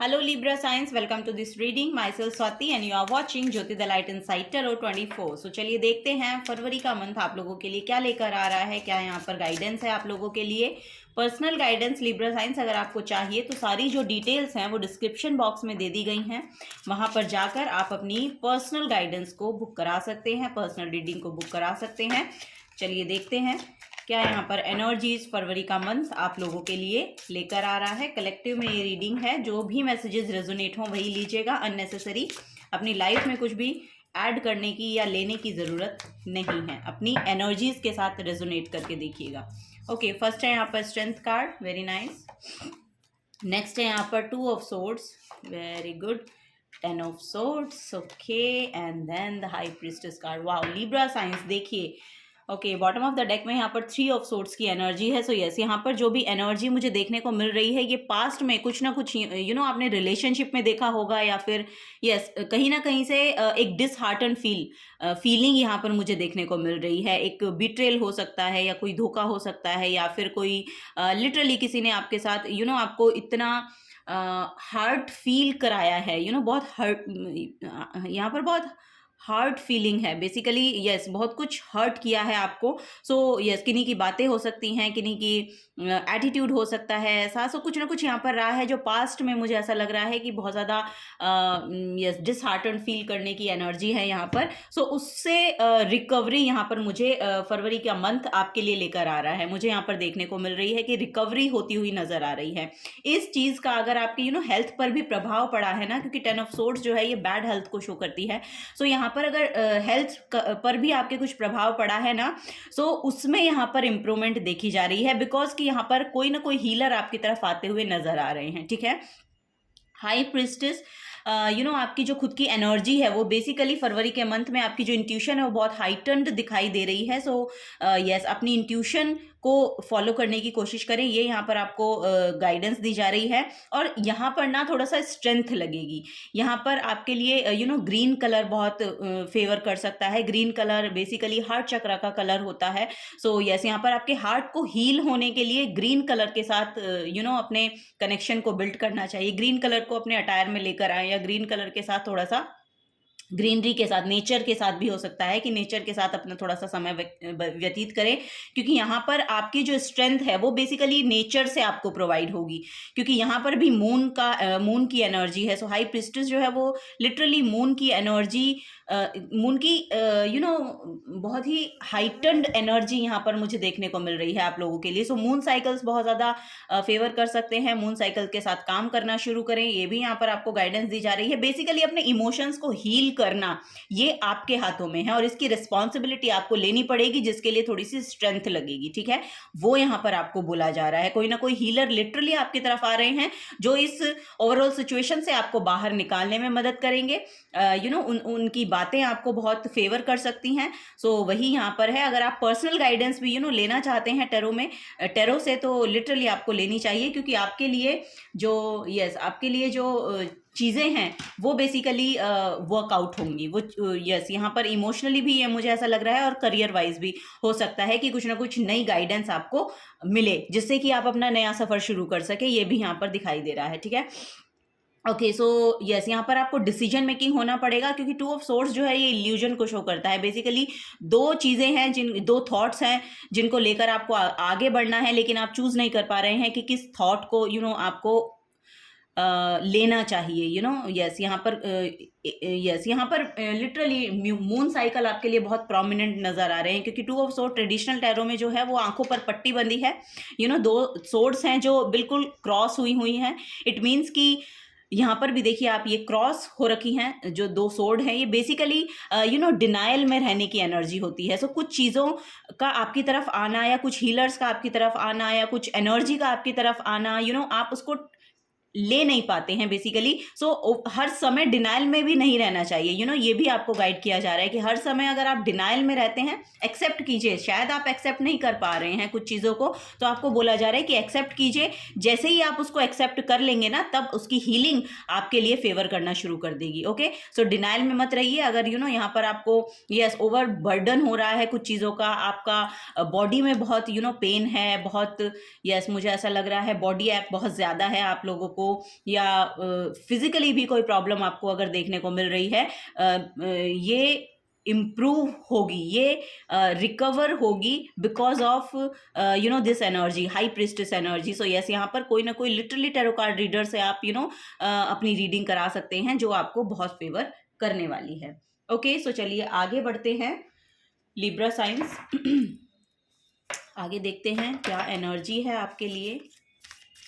Hello Libra Science, welcome to this reading. Myself Swati and you are watching Jyoti the Light Insight Tarot 24. So चलिए देखते हैं फरवरी का month आप लोगों के लिए क्या लेकर आ रहा है, क्या यहाँ पर गाइडेंस है आप लोगों के लिए। पर्सनल गाइडेंस लिब्रा साइंस अगर आपको चाहिए तो सारी जो डिटेल्स हैं वो डिस्क्रिप्शन बॉक्स में दे दी गई हैं, वहाँ पर जाकर आप अपनी पर्सनल गाइडेंस को बुक करा सकते हैं, पर्सनल रीडिंग को बुक करा सकते हैं। चलिए देखते हैं क्या यहाँ पर एनर्जीज फरवरी का मंथ आप लोगों के लिए लेकर आ रहा है। कलेक्टिव में ये रीडिंग है, जो भी मैसेजेस रेजोनेट हों वही लीजिएगा। अननेसेसरी अपनी लाइफ में कुछ भी ऐड करने की या लेने की ज़रूरत नहीं है, अपनी एनर्जीज के साथ रेजोनेट करके देखिएगा। ओके, फर्स्ट है यहाँ पर strength card, very nice. Next है यहाँ पर 2 of swords, very good. 10 of swords, okay, and then the high priestess card. Wow Libra science, देखिए okay, bottom of the deck में यहाँ पर 3 ऑफ सोर्ड्स की एनर्जी है। सो यस, यहाँ पर जो भी एनर्जी मुझे देखने को मिल रही है ये पास्ट में कुछ ना कुछ आपने रिलेशनशिप में देखा होगा, या फिर यस कहीं ना कहीं से एक डिसहार्टन फीलिंग यहाँ पर मुझे देखने को मिल रही है। एक बिट्रेल हो सकता है, या कोई धोखा हो सकता है, या फिर कोई लिटरली किसी ने आपके साथ आपको इतना हार्ट फील कराया है, बहुत हर्ट, यहाँ पर बहुत हर्ट फीलिंग है बेसिकली। यस, बहुत कुछ हर्ट किया है आपको। सो यस, किन्हीं की बातें हो सकती हैं, किन्हीं की एटीट्यूड हो सकता है, ऐसा सो कुछ ना कुछ यहाँ पर रहा है जो पास्ट में मुझे ऐसा लग रहा है कि बहुत ज़्यादा यस डिसहार्टन फील करने की एनर्जी है यहाँ पर। सो उससे रिकवरी यहाँ पर मुझे फरवरी का मंथ आपके लिए लेकर आ रहा है। मुझे यहाँ पर देखने को मिल रही है कि रिकवरी होती हुई नज़र आ रही है। इस चीज़ का अगर आपकी हेल्थ पर भी प्रभाव पड़ा है ना, क्योंकि 10 ऑफ सोर्ड्स जो है ये बैड हेल्थ को शो करती है। सो यहाँ पर अगर हेल्थ पर भी आपके कुछ प्रभाव पड़ा है ना, सो उसमें यहाँ पर इम्प्रूवमेंट देखी जा रही है, बिकॉज कि यहाँ पर कोई ना कोई हीलर आपकी तरफ आते हुए नजर आ रहे हैं। ठीक है, हाई प्रीस्टेस आपकी जो खुद की एनर्जी है वो बेसिकली फरवरी के मंथ में आपकी जो इंट्यूशन है वो बहुत हाइटन्ड दिखाई दे रही है। सो यस, अपनी इंट्यूशन को फॉलो करने की कोशिश करें, ये यहाँ पर आपको गाइडेंस दी जा रही है। और यहाँ पर ना थोड़ा सा स्ट्रेंथ लगेगी। यहाँ पर आपके लिए ग्रीन कलर बहुत फेवर कर सकता है। ग्रीन कलर बेसिकली हार्ट चक्र का कलर होता है। सो यस, यहाँ पर आपके हार्ट को हील होने के लिए ग्रीन कलर के साथ अपने कनेक्शन को बिल्ड करना चाहिए। ग्रीन कलर को अपने अटायर में लेकर आए, या ग्रीन कलर के साथ थोड़ा सा ग्रीनरी के साथ, नेचर के साथ भी हो सकता है कि नेचर के साथ अपना थोड़ा सा समय व्यतीत करें, क्योंकि यहाँ पर आपकी जो स्ट्रेंथ है वो बेसिकली नेचर से आपको प्रोवाइड होगी, क्योंकि यहाँ पर भी मून की एनर्जी है। सो हाई प्रीस्टेस जो है वो लिटरली मून की एनर्जी, मून की बहुत ही हाइटन्ड एनर्जी यहाँ पर मुझे देखने को मिल रही है आप लोगों के लिए। सो मून साइकिल्स बहुत ज़्यादा फेवर कर सकते हैं। मून साइकिल के साथ काम करना शुरू करें, ये भी यहाँ पर आपको गाइडेंस दी जा रही है। बेसिकली अपने इमोशंस को हील करना ये आपके हाथों में है, और इसकी रिस्पॉन्सिबिलिटी आपको लेनी पड़ेगी, जिसके लिए थोड़ी सी स्ट्रेंथ लगेगी। ठीक है, वो यहाँ पर आपको बोला जा रहा है। कोई ना कोई हीलर लिटरली आपकी तरफ आ रहे हैं जो इस ओवरऑल सिचुएशन से आपको बाहर निकालने में मदद करेंगे। उनकी बातें आपको बहुत फेवर कर सकती हैं। सो वही यहाँ पर है। अगर आप पर्सनल गाइडेंस भी लेना चाहते हैं टेरो से, तो लिटरली आपको लेनी चाहिए, क्योंकि आपके लिए जो चीज़ें हैं वो बेसिकली वर्कआउट होंगी। वो यस, यहाँ पर इमोशनली भी ये मुझे ऐसा लग रहा है, और करियर वाइज भी हो सकता है कि कुछ ना कुछ नई गाइडेंस आपको मिले, जिससे कि आप अपना नया सफ़र शुरू कर सके। ये भी यहाँ पर दिखाई दे रहा है। ठीक है, ओके, सो यस, यहाँ पर आपको डिसीजन मेकिंग होना पड़ेगा, क्योंकि 2 ऑफ सोर्ड्स जो है ये इल्यूजन को शो करता है। बेसिकली 2 चीज़ें हैं, 2 थॉट्स हैं जिनको लेकर आपको आगे बढ़ना है, लेकिन आप चूज़ नहीं कर पा रहे हैं कि किस थॉट को आपको लेना चाहिए। यस, यहाँ पर लिटरली मून साइकिल आपके लिए बहुत प्रोमिनेंट नज़र आ रहे हैं, क्योंकि 2 ऑफ सोर्ड ट्रेडिशनल टैरो में जो है वो आंखों पर पट्टी बंदी है। 2 सोर्ड्स हैं जो बिल्कुल क्रॉस हुई हैं। इट मीन्स कि यहाँ पर भी देखिए आप, ये क्रॉस हो रखी हैं जो 2 सोर्ड हैं, ये बेसिकली डिनायल में रहने की एनर्जी होती है। सो कुछ चीज़ों का आपकी तरफ आना, या कुछ हीलर्स का आपकी तरफ आना, या कुछ एनर्जी का आपकी तरफ आना, आप उसको ले नहीं पाते हैं बेसिकली। सो हर समय डिनाइल में भी नहीं रहना चाहिए। ये भी आपको गाइड किया जा रहा है कि हर समय अगर आप डिनाइल में रहते हैं, एक्सेप्ट कीजिए। शायद आप एक्सेप्ट नहीं कर पा रहे हैं कुछ चीज़ों को, तो आपको बोला जा रहा है कि एक्सेप्ट कीजिए। जैसे ही आप उसको एक्सेप्ट कर लेंगे ना, तब उसकी हीलिंग आपके लिए फेवर करना शुरू कर देगी। ओके, सो डिनाइल में मत रहिए। अगर यहाँ पर आपको यस ओवर बर्डन हो रहा है कुछ चीज़ों का, आपका बॉडी में बहुत पेन है, बहुत यस मुझे ऐसा लग रहा है बॉडी एक्ट बहुत ज़्यादा है आप लोगों को, आपको या फिजिकली भी कोई प्रॉब्लम आपको अगर देखने को मिल रही है, ये इम्प्रूव होगी, ये रिकवर होगी because of this energy, high priestess energy. So yes, यहाँ पर कोई ना कोई लिटरली टैरो कार्ड रीडर से आप अपनी रीडिंग करा सकते हैं जो आपको बहुत फेवर करने वाली है। ओके, सो चलिए आगे बढ़ते हैं। लिब्रा साइंस आगे देखते हैं क्या एनर्जी है आपके लिए।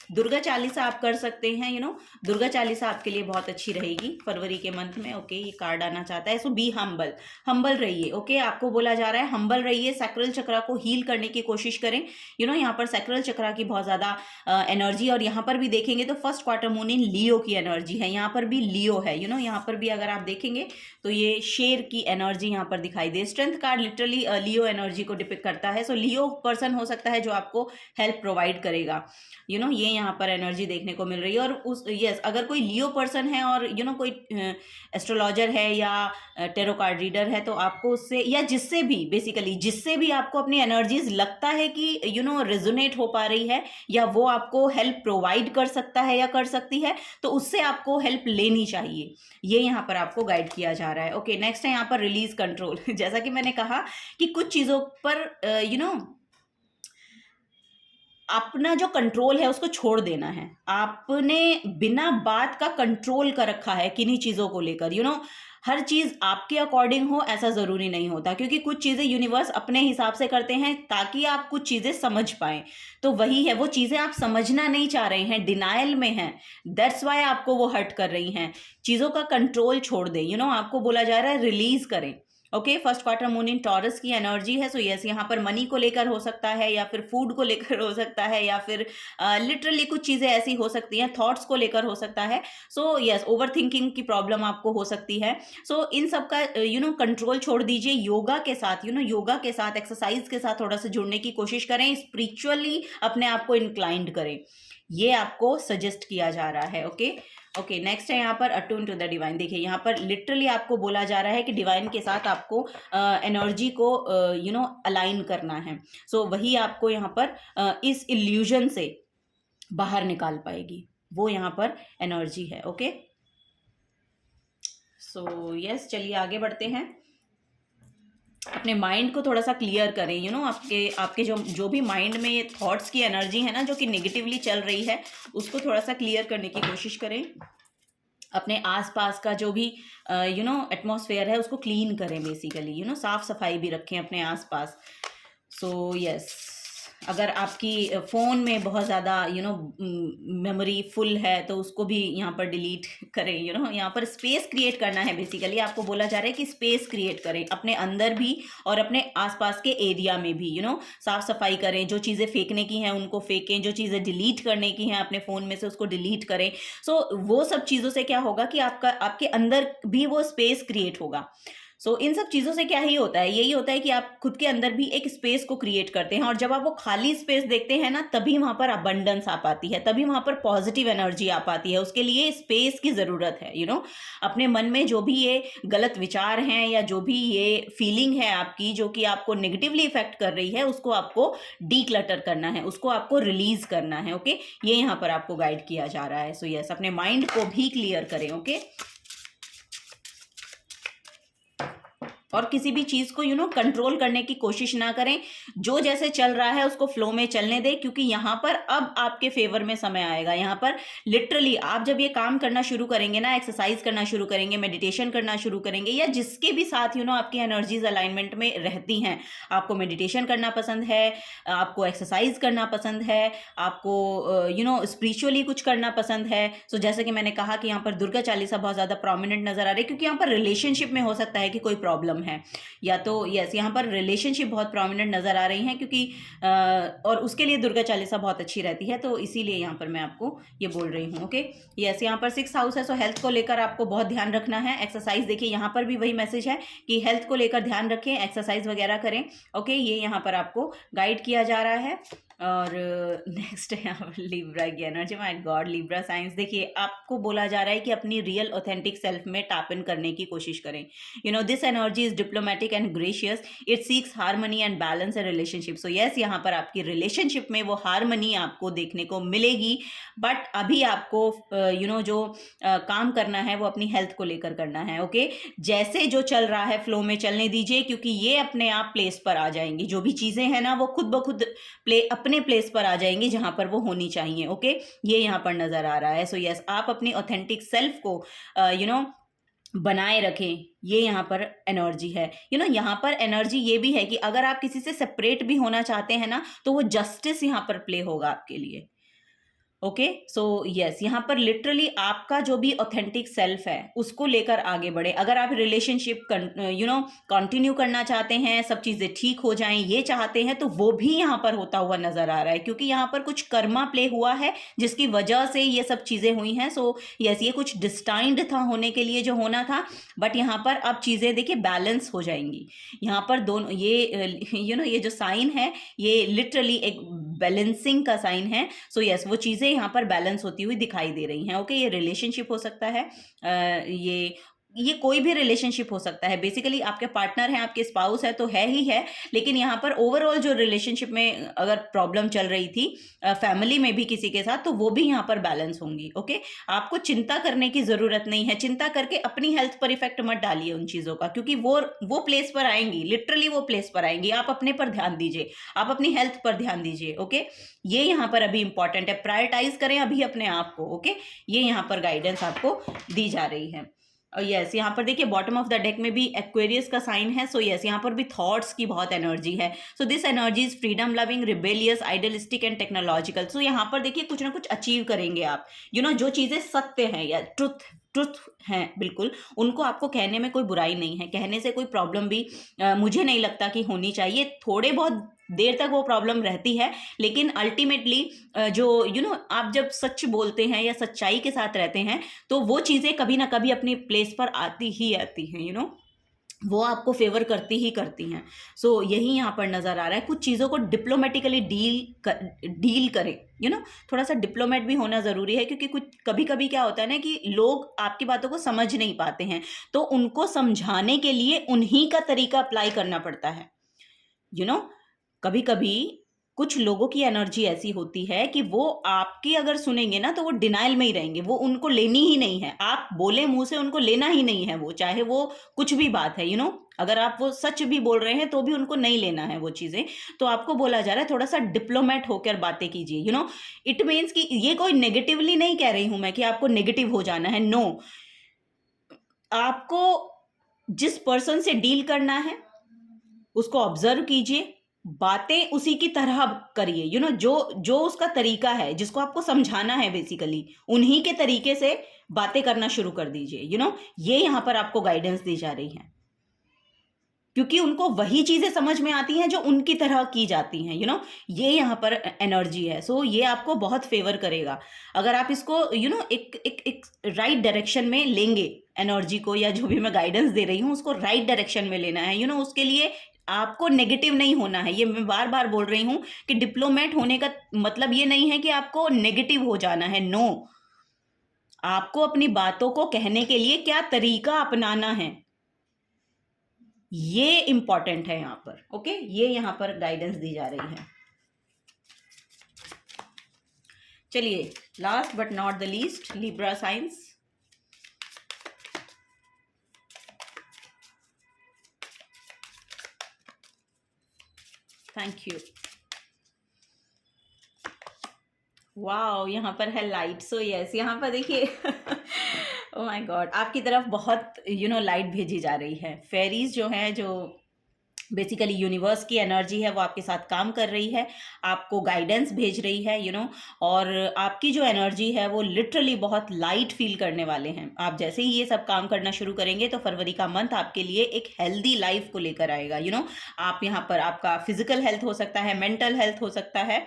दुर्गा चालीसा आप कर सकते हैं, दुर्गा चालीसा आपके लिए बहुत अच्छी रहेगी फरवरी के मंथ में। ओके, ये कार्ड आना चाहता है। सो बी हम्बल रहिए। ओके, आपको बोला जा रहा है हम्बल रहिए, सैक्रल चक्रा को हील करने की कोशिश करें। यहाँ पर सैक्रल चक्रा की बहुत ज़्यादा एनर्जी, और यहाँ पर भी देखेंगे तो फर्स्ट क्वार्टर मून इन लियो की एनर्जी है। यहाँ पर भी लियो है, यहाँ पर भी अगर आप देखेंगे तो ये शेर की एनर्जी यहाँ पर दिखाई दे। स्ट्रेंथ कार्ड लिटरली लियो एनर्जी को डिपिक्ट करता है। सो लियो पर्सन हो सकता है जो आपको हेल्प प्रोवाइड करेगा। ये यहाँ पर एनर्जी देखने को मिल रही है। और अगर कोई लियो पर्सन है और कोई एस्ट्रोलॉजर है या टेरो कार्ड रीडर है, तो आपको उससे या जिससे भी आपको अपनी एनर्जीज लगता है कि रेजोनेट हो पा रही है या वो आपको हेल्प प्रोवाइड कर सकता है या कर सकती है, तो उससे आपको हेल्प लेनी चाहिए। ये यहाँ पर आपको गाइड किया जा रहा है। ओके, नेक्स्ट है यहाँ पर रिलीज कंट्रोल। जैसा कि मैंने कहा कि कुछ चीज़ों पर अपना जो कंट्रोल है उसको छोड़ देना है। आपने बिना बात का कंट्रोल कर रखा है किन्हीं चीज़ों को लेकर। हर चीज़ आपके अकॉर्डिंग हो ऐसा ज़रूरी नहीं होता, क्योंकि कुछ चीज़ें यूनिवर्स अपने हिसाब से करते हैं ताकि आप कुछ चीज़ें समझ पाएं। तो वही है, वो चीज़ें आप समझना नहीं चाह रहे हैं, डिनायल में हैं, दैट्स वाई आपको वो हर्ट कर रही हैं। चीज़ों का कंट्रोल छोड़ दें। आपको बोला जा रहा है रिलीज करें। Okay, first quarter moon in taurus की एनर्जी है। सो यस, यहाँ पर मनी को लेकर हो सकता है या फिर फूड को लेकर हो सकता है या फिर लिटरली कुछ चीज़ें ऐसी हो सकती हैं, थॉट्स को लेकर हो सकता है। सो यस, ओवर थिंकिंग की प्रॉब्लम आपको हो सकती है। सो इन सब का कंट्रोल छोड़ दीजिए। योगा के साथ एक्सरसाइज के साथ थोड़ा सा जुड़ने की कोशिश करें, स्पिरिचुअली अपने आप को इंक्लाइंड करें, ये आपको सजेस्ट किया जा रहा है। ओके, नेक्स्ट है यहाँ पर अटून टू द डिवाइन। देखिए यहाँ पर लिटरली आपको बोला जा रहा है कि डिवाइन के साथ आपको एनर्जी को अलाइन करना है। सो वही आपको यहाँ पर इस इल्यूजन से बाहर निकाल पाएगी, वो यहाँ पर एनर्जी है। ओके, सो यस, चलिए आगे बढ़ते हैं। अपने माइंड को थोड़ा सा क्लियर करें। आपके जो भी माइंड में ये थॉट्स की एनर्जी है ना, जो कि नेगेटिवली चल रही है, उसको थोड़ा सा क्लियर करने की कोशिश करें। अपने आसपास का जो भी एटमॉस्फेयर है उसको क्लीन करें, बेसिकली साफ सफाई भी रखें अपने आसपास। सो यस, अगर आपकी फ़ोन में बहुत ज़्यादा मेमोरी फुल है तो उसको भी यहाँ पर डिलीट करें। यहाँ पर स्पेस क्रिएट करना है। बेसिकली आपको बोला जा रहा है कि स्पेस क्रिएट करें अपने अंदर भी और अपने आसपास के एरिया में भी। साफ सफाई करें, जो चीज़ें फेंकने की हैं उनको फेंकें, जो चीज़ें डिलीट करने की हैं अपने फ़ोन में से उसको डिलीट करें। सो वो सब चीज़ों से क्या होगा कि आपके अंदर भी वो स्पेस क्रिएट होगा। सो इन सब चीज़ों से क्या ही होता है, यही होता है कि आप खुद के अंदर भी एक स्पेस को क्रिएट करते हैं, और जब आप वो खाली स्पेस देखते हैं ना, तभी वहाँ पर अबंडेंस आ पाती है, तभी वहाँ पर पॉजिटिव एनर्जी आ पाती है। उसके लिए स्पेस की ज़रूरत है। अपने मन में जो भी ये गलत विचार हैं या जो भी ये फीलिंग है आपकी जो कि आपको नेगेटिवली इफेक्ट कर रही है, उसको आपको डीक्लटर करना है, उसको आपको रिलीज करना है। ओके, ये यहाँ पर आपको गाइड किया जा रहा है। सो यस, अपने माइंड को भी क्लियर करें। ओके, और किसी भी चीज़ को कंट्रोल करने की कोशिश ना करें। जो जैसे चल रहा है उसको फ्लो में चलने दें, क्योंकि यहाँ पर अब आपके फेवर में समय आएगा। यहाँ पर लिटरली आप जब ये काम करना शुरू करेंगे ना, एक्सरसाइज करना शुरू करेंगे, मेडिटेशन करना शुरू करेंगे, या जिसके भी साथ आपकी एनर्जीज अलाइनमेंट में रहती हैं, आपको मेडिटेशन करना पसंद है, आपको एक्सरसाइज करना पसंद है, आपको स्पिरिचुअली कुछ करना पसंद है। सो जैसे कि मैंने कहा कि यहाँ पर दुर्गा चालीसा बहुत ज़्यादा प्रोमिनेंट नजर आ रही है, क्योंकि यहाँ पर रिलेशनशिप में हो सकता है कि कोई प्रॉब्लम है, या तो यस यहाँ पर रिलेशनशिप बहुत प्रोमिनेंट नजर आ रही हैं, क्योंकि और उसके लिए दुर्गा चालीसा बहुत अच्छी रहती है। तो इसीलिए यहाँ पर मैं आपको ये बोल रही हूँ। ओके, यस, यहाँ पर 6th हाउस है। सो हेल्थ को लेकर आपको बहुत ध्यान रखना है। एक्सरसाइज, देखिए यहाँ पर भी वही मैसेज है कि हेल्थ को लेकर ध्यान रखें, एक्सरसाइज वगैरह करें। ओके, ये यहाँ पर आपको गाइड किया जा रहा है। और नेक्स्ट है यहाँ पर लिब्रा की energy. My God, Libra science, देखिए आपको बोला जा रहा है कि अपनी रियल ऑथेंटिक सेल्फ में टैप इन करने की कोशिश करें। You know this energy is diplomatic and gracious, it seeks harmony and balance a relationship. So yes, यहाँ पर आपकी रिलेशनशिप में वो हार्मनी आपको देखने को मिलेगी, बट अभी आपको जो काम करना है वो अपनी हेल्थ को लेकर करना है। ओके, जैसे जो चल रहा है फ्लो में चलने दीजिए, क्योंकि ये अपने आप प्लेस पर आ जाएंगी। जो भी चीजें हैं ना, वो खुद ब खुद अपने प्लेस पर आ जाएंगी जहां पर वो होनी चाहिए। ओके, ये यहाँ पर नजर आ रहा है। सो यस, आप अपनी ऑथेंटिक सेल्फ को बनाए रखें, ये यहाँ पर एनर्जी है। यहाँ पर एनर्जी ये भी है कि अगर आप किसी से सेपरेट भी होना चाहते हैं ना, तो वो जस्टिस यहाँ पर प्ले होगा आपके लिए। ओके, सो यस, यहाँ पर लिटरली आपका जो भी ऑथेंटिक सेल्फ है उसको लेकर आगे बढ़े। अगर आप रिलेशनशिप कंटिन्यू करना चाहते हैं, सब चीज़ें ठीक हो जाएं, ये चाहते हैं, तो वो भी यहाँ पर होता हुआ नजर आ रहा है, क्योंकि यहाँ पर कुछ कर्मा प्ले हुआ है जिसकी वजह से ये सब चीज़ें हुई हैं। सो यस, ये कुछ डिस्टाइंड था होने के लिए जो होना था, बट यहाँ पर अब चीज़ें देखिए बैलेंस हो जाएंगी। यहाँ पर दोनों ये जो साइन है, ये लिटरली एक बैलेंसिंग का साइन है। सो यस, वो चीज़ें यहाँ पर बैलेंस होती हुई दिखाई दे रही हैं। ओके, ये रिलेशनशिप हो सकता है, ये कोई भी रिलेशनशिप हो सकता है। बेसिकली आपके पार्टनर हैं, आपके स्पाउस है तो है ही है, लेकिन यहाँ पर ओवरऑल जो रिलेशनशिप में अगर प्रॉब्लम चल रही थी फैमिली में भी किसी के साथ, तो वो भी यहाँ पर बैलेंस होंगी। ओके, आपको चिंता करने की ज़रूरत नहीं है। चिंता करके अपनी हेल्थ पर इफेक्ट मत डालिए उन चीज़ों का, क्योंकि वो प्लेस पर आएंगी, लिटरली वो प्लेस पर आएंगी। आप अपने पर ध्यान दीजिए, आप अपनी हेल्थ पर ध्यान दीजिए। ओके, ये यहाँ पर अभी इंपॉर्टेंट है, प्रायोरिटाइज करें अभी अपने आप को। ओके, ये यहाँ पर गाइडेंस आपको दी जा रही है। और यस, यहाँ पर देखिए बॉटम ऑफ द डेक में भी एक्वेरियस का साइन है। सो यस, यहाँ पर भी थॉट्स की बहुत एनर्जी है। So this energy is freedom loving, rebellious, idealistic and technological. So यहाँ पर देखिए कुछ ना कुछ अचीव करेंगे आप। जो चीज़ें सत्य हैं या ट्रुथ हैं, बिल्कुल उनको आपको कहने में कोई बुराई नहीं है, कहने से कोई प्रॉब्लम भी मुझे नहीं लगता कि होनी चाहिए। थोड़े बहुत देर तक वो प्रॉब्लम रहती है, लेकिन अल्टीमेटली आप जब सच बोलते हैं या सच्चाई के साथ रहते हैं, तो वो चीज़ें कभी ना कभी अपनी प्लेस पर आती ही आती हैं। वो आपको फेवर करती ही करती हैं। सो यही यहाँ पर नज़र आ रहा है। कुछ चीज़ों को डिप्लोमेटिकली डील करें। थोड़ा सा डिप्लोमेट भी होना ज़रूरी है, क्योंकि कुछ कभी कभी क्या होता है ना कि लोग आपकी बातों को समझ नहीं पाते हैं, तो उनको समझाने के लिए उन्हीं का तरीका अप्लाई करना पड़ता है। कभी कभी कुछ लोगों की एनर्जी ऐसी होती है कि वो आपकी अगर सुनेंगे ना, तो वो डिनाइल में ही रहेंगे, वो उनको लेनी ही नहीं है। आप बोले मुंह से, उनको लेना ही नहीं है वो, चाहे वो कुछ भी बात है। अगर आप वो सच भी बोल रहे हैं तो भी उनको नहीं लेना है वो चीज़ें। तो आपको बोला जा रहा है थोड़ा सा डिप्लोमेट होकर बातें कीजिए। इट मीन्स कि ये कोई नेगेटिवली नहीं कह रही हूं मैं कि आपको नेगेटिव हो जाना है। नो, आपको जिस पर्सन से डील करना है उसको ऑब्जर्व कीजिए, बातें उसी की तरह करिए। जो उसका तरीका है, जिसको आपको समझाना है, बेसिकली उन्हीं के तरीके से बातें करना शुरू कर दीजिए। ये यहाँ पर आपको गाइडेंस दी जा रही है, क्योंकि उनको वही चीजें समझ में आती हैं जो उनकी तरह की जाती हैं। ये यहाँ पर एनर्जी है। सो ये आपको बहुत फेवर करेगा अगर आप इसको एक राइट डायरेक्शन में लेंगे एनर्जी को, या जो भी मैं गाइडेंस दे रही हूँ उसको राइट डायरेक्शन में लेना है। उसके लिए आपको नेगेटिव नहीं होना है। ये मैं बार बार बोल रही हूँ कि डिप्लोमेट होने का मतलब ये नहीं है कि आपको नेगेटिव हो जाना है। नो, आपको अपनी बातों को कहने के लिए क्या तरीका अपनाना है, ये इंपॉर्टेंट है यहाँ पर। ओके, ये यहाँ पर गाइडेंस दी जा रही है। चलिए, last but not the least, Libra science. Thank you. Wow, यहाँ पर है लाइट। सो यस, यहाँ पर देखिए ओह माय गॉड, आपकी तरफ बहुत लाइट भेजी जा रही है। फेरीज जो है, जो बेसिकली यूनिवर्स की एनर्जी है, वो आपके साथ काम कर रही है, आपको गाइडेंस भेज रही है। और आपकी जो एनर्जी है वो लिटरली बहुत लाइट फील करने वाले हैं। आप जैसे ही ये सब काम करना शुरू करेंगे तो फरवरी का मंथ आपके लिए एक हेल्दी लाइफ को लेकर आएगा। आप यहाँ पर, आपका फिजिकल हेल्थ हो सकता है, मेंटल हेल्थ हो सकता है,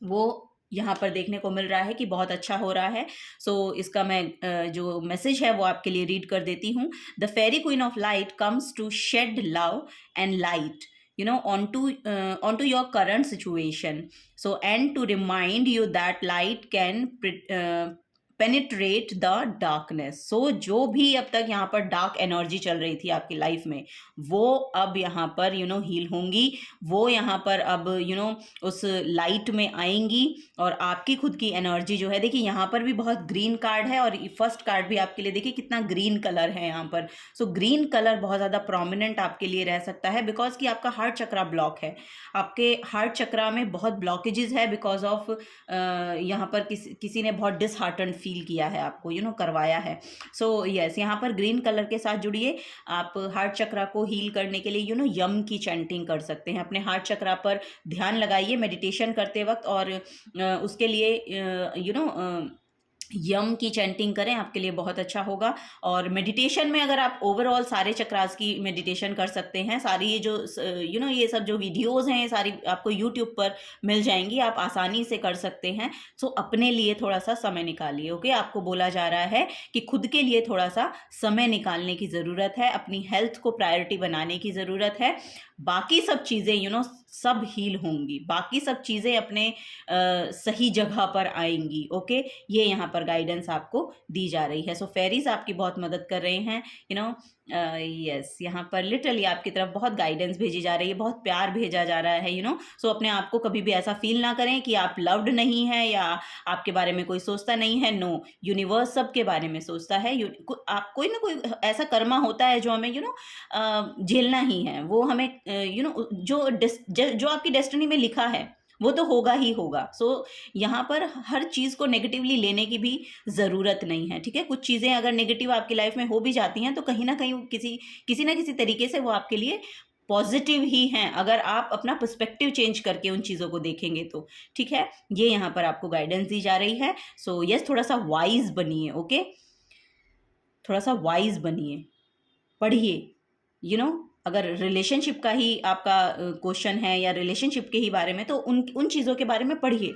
वो यहाँ पर देखने को मिल रहा है कि बहुत अच्छा हो रहा है। सो इसका मैं जो मैसेज है वो आपके लिए रीड कर देती हूँ। The fairy queen of light comes to shed love and light onto your current situation. So and to remind you that light can penetrate the darkness. So जो भी अब तक यहाँ पर डार्क एनर्जी चल रही थी आपकी लाइफ में, वो अब यहाँ पर हील होंगी. वो यहाँ पर अब उस लाइट में आएंगी और आपकी खुद की एनर्जी जो है, देखिए यहाँ पर भी बहुत ग्रीन कार्ड है और फर्स्ट कार्ड भी आपके लिए देखिए कितना ग्रीन कलर है यहाँ पर. सो ग्रीन कलर बहुत ज़्यादा प्रोमिनेंट आपके लिए रह सकता है बिकॉज कि आपका हार्ट चक्रा ब्लॉक है. आपके हार्ट चक्रा में बहुत ब्लॉकेजेस है बिकॉज ऑफ यहाँ पर किसी ने बहुत डिसहार्टन फील किया है आपको, करवाया है. सो यस, यहाँ पर ग्रीन कलर के साथ जुड़िए. आप हार्ट चक्रा को हील करने के लिए यम की चैंटिंग कर सकते हैं. अपने हार्ट चक्रा पर ध्यान लगाइए मेडिटेशन करते वक्त और उसके लिए यम की चैंटिंग करें, आपके लिए बहुत अच्छा होगा. और मेडिटेशन में अगर आप ओवरऑल सारे चक्रास की मेडिटेशन कर सकते हैं, सारी ये जो ये सब जो वीडियोस हैं सारी आपको यूट्यूब पर मिल जाएंगी, आप आसानी से कर सकते हैं. सो अपने लिए थोड़ा सा समय निकालिए. ओके, आपको बोला जा रहा है कि खुद के लिए थोड़ा सा समय निकालने की ज़रूरत है, अपनी हेल्थ को प्रायोरिटी बनाने की ज़रूरत है. बाकी सब चीज़ें सब हील होंगी, बाकी सब चीज़ें अपने सही जगह पर आएंगी. ओके, ये यहाँ पर गाइडेंस आपको दी जा रही है. सो फेरीज आपकी बहुत मदद कर रहे हैं. यस, यहाँ पर लिटरली आपकी तरफ बहुत गाइडेंस भेजी जा रही है, बहुत प्यार भेजा जा रहा है. सो अपने आप को कभी भी ऐसा फील ना करें कि आप लव्ड नहीं है या आपके बारे में कोई सोचता नहीं है. नो, यूनिवर्स सबके बारे में सोचता है. आप कोई ना कोई ऐसा कर्मा होता है जो हमें झेलना ही है. वो हमें जो आपकी डेस्टिनी में लिखा है वो तो होगा ही होगा. सो यहाँ पर हर चीज़ को नेगेटिवली लेने की भी ज़रूरत नहीं है. ठीक है, कुछ चीज़ें अगर नेगेटिव आपकी लाइफ में हो भी जाती हैं तो कहीं ना कहीं किसी ना किसी तरीके से वो आपके लिए पॉजिटिव ही हैं, अगर आप अपना पर्सपेक्टिव चेंज करके उन चीज़ों को देखेंगे तो. ठीक है, ये यहाँ पर आपको गाइडेंस दी जा रही है. सो यस, थोड़ा सा वाइज बनिए. ओके, थोड़ा सा वाइज बनिए, पढ़िए. अगर रिलेशनशिप का ही आपका क्वेश्चन है या रिलेशनशिप के ही बारे में, तो उन चीज़ों के बारे में पढ़िए.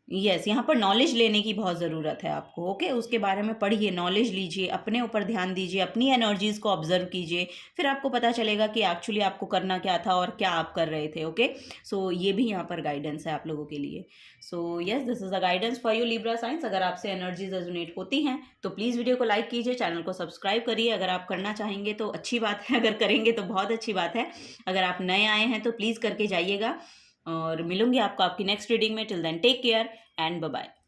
यस, यहाँ पर नॉलेज लेने की बहुत ज़रूरत है आपको. ओके, उसके बारे में पढ़िए, नॉलेज लीजिए, अपने ऊपर ध्यान दीजिए, अपनी एनर्जीज़ को ऑब्जर्व कीजिए. फिर आपको पता चलेगा कि एक्चुअली आपको करना क्या था और क्या आप कर रहे थे. ओके, सो ये भी यहाँ पर गाइडेंस है आप लोगों के लिए. So yes, this is the guidance for you Libra science. अगर आपसे एनर्जीज रेजोनेट होती हैं तो प्लीज़ वीडियो को लाइक कीजिए, चैनल को सब्सक्राइब करिए. अगर आप करना चाहेंगे तो अच्छी बात है, अगर करेंगे तो बहुत अच्छी बात है. अगर आप नए आए हैं तो प्लीज़ करके जाइएगा. और मिलूंगी आपको आपकी नेक्स्ट रीडिंग में. Till then take care and bye bye.